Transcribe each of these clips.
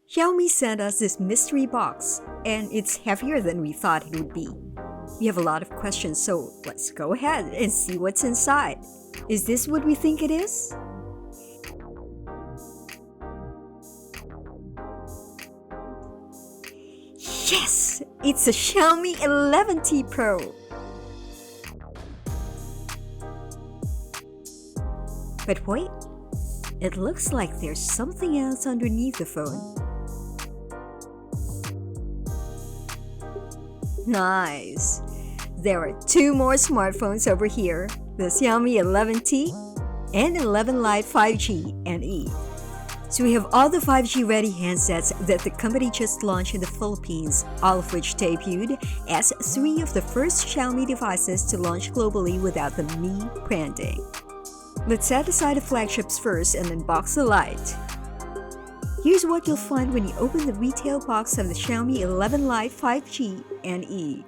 Xiaomi sent us this mystery box, and it's heavier than we thought it would be. We have a lot of questions, so let's go ahead and see what's inside. Is this what we think it is? Yes! It's a Xiaomi 11T Pro! But wait, it looks like there's something else underneath the phone. Nice! There are two more smartphones over here, the Xiaomi 11T and 11 Lite 5G and E. So we have all the 5G ready handsets that the company just launched in the Philippines, all of which debuted as three of the first Xiaomi devices to launch globally without the Mi branding. Let's set aside the flagships first and unbox the Lite. Here's what you'll find when you open the retail box of the Xiaomi 11 Lite 5G and E.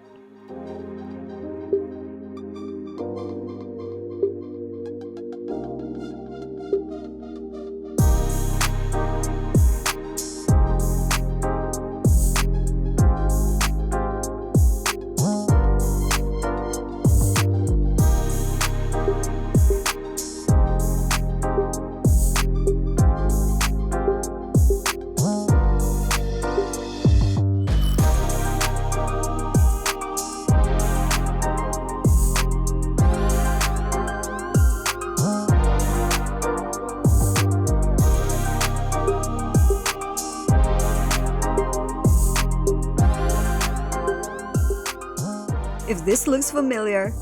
If this looks familiar,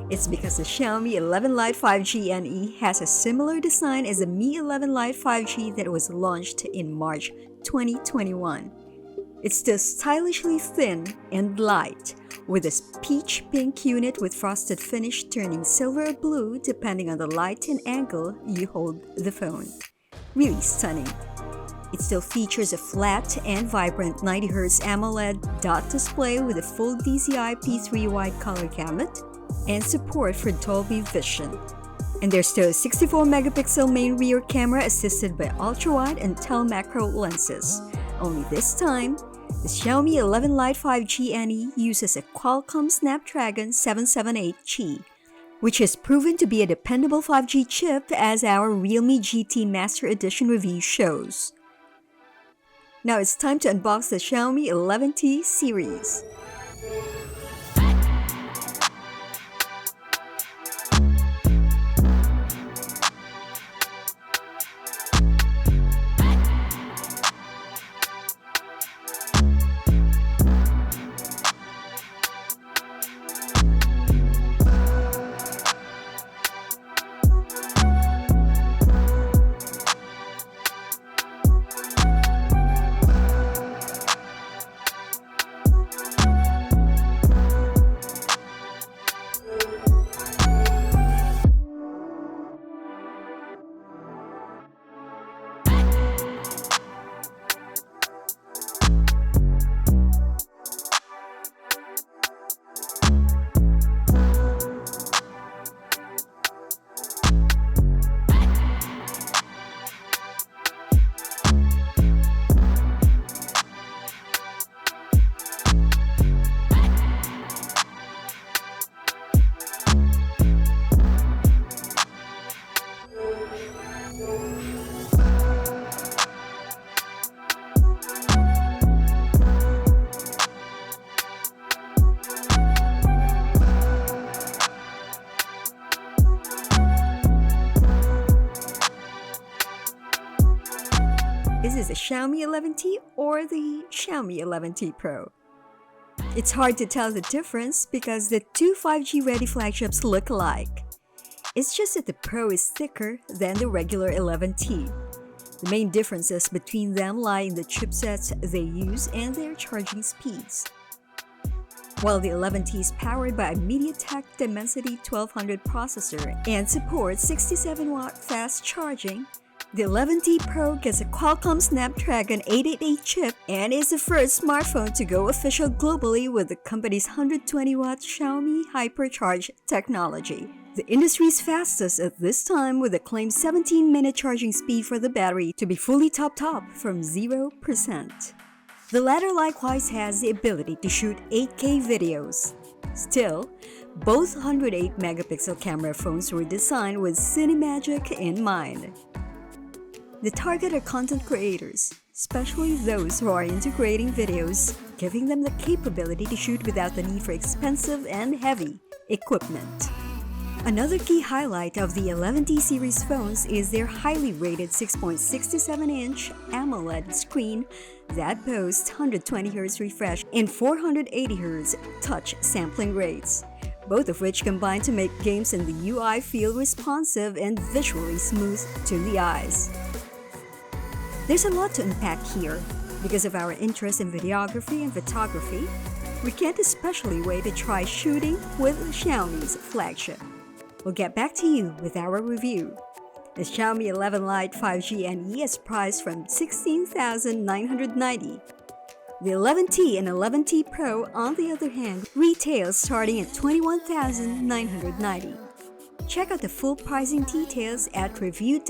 it's because the Xiaomi 11 Lite 5G and E has a similar design as the Mi 11 Lite 5G that was launched in March 2021. It's still stylishly thin and light, with a peach pink unit with frosted finish turning silver or blue depending on the light and angle you hold the phone. Really stunning. It still features a flat and vibrant 90Hz AMOLED dot display with a full DCI P3 wide color gamut and support for Dolby Vision. And there's still a 64-megapixel main rear camera assisted by ultra-wide and telemacro lenses. Only this time, the Xiaomi 11 Lite 5G and E uses a Qualcomm Snapdragon 778G, which has proven to be a dependable 5G chip as our Realme GT Master Edition review shows. Now it's time to unbox the Xiaomi 11T series. Is this a Xiaomi 11T or the Xiaomi 11T Pro? It's hard to tell the difference because the two 5G-ready flagships look alike. It's just that the Pro is thicker than the regular 11T. The main differences between them lie in the chipsets they use and their charging speeds. While the 11T is powered by a MediaTek Dimensity 1200 processor and supports 67-watt fast charging, the 11T Pro gets a Qualcomm Snapdragon 888 chip and is the first smartphone to go official globally with the company's 120-watt Xiaomi Hypercharge technology. The industry's fastest at this time with a claimed 17-minute charging speed for the battery to be fully topped up from 0%. The latter likewise has the ability to shoot 8K videos. Still, both 108-megapixel camera phones were designed with Cinemagic in mind. The target are content creators, especially those who are into creating videos, giving them the capability to shoot without the need for expensive and heavy equipment. Another key highlight of the 11T series phones is their highly rated 6.67-inch AMOLED screen that boasts 120Hz refresh and 480Hz touch sampling rates, both of which combine to make games and the UI feel responsive and visually smooth to the eyes. There's a lot to unpack here. Because of our interest in videography and photography, we can't especially wait to try shooting with Xiaomi's flagship. We'll get back to you with our review. The Xiaomi 11 Lite 5G NE is priced from $16,990. The 11T and 11T Pro, on the other hand, retails starting at $21,990. Check out the full pricing details at revu.com.ph.